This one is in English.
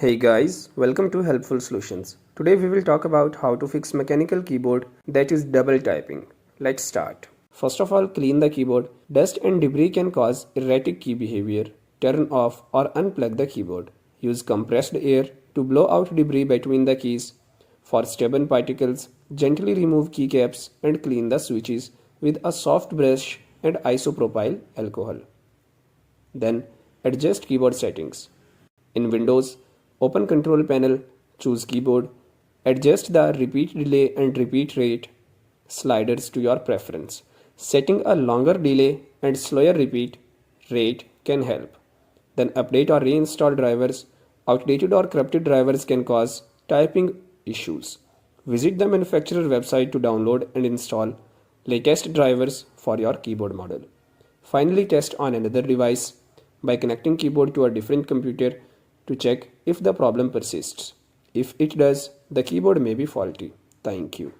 Hey guys, welcome to Helpful Solutions. Today we will talk about how to fix mechanical keyboard that is double typing. Let's start. First of all, clean the keyboard. Dust and debris can cause erratic key behavior. Turn off or unplug the keyboard. Use compressed air to blow out debris between the keys. For stubborn particles, gently remove keycaps and clean the switches with a soft brush and isopropyl alcohol. Then adjust keyboard settings. In Windows, open Control Panel, choose Keyboard, adjust the repeat delay and repeat rate sliders to your preference. Setting a longer delay and slower repeat rate can help. Then update or reinstall drivers. Outdated or corrupted drivers can cause typing issues. Visit the manufacturer website to download and install latest drivers for your keyboard model. Finally, test on another device by connecting keyboard to a different computer to check if the problem persists. If it does, the keyboard may be faulty. Thank you.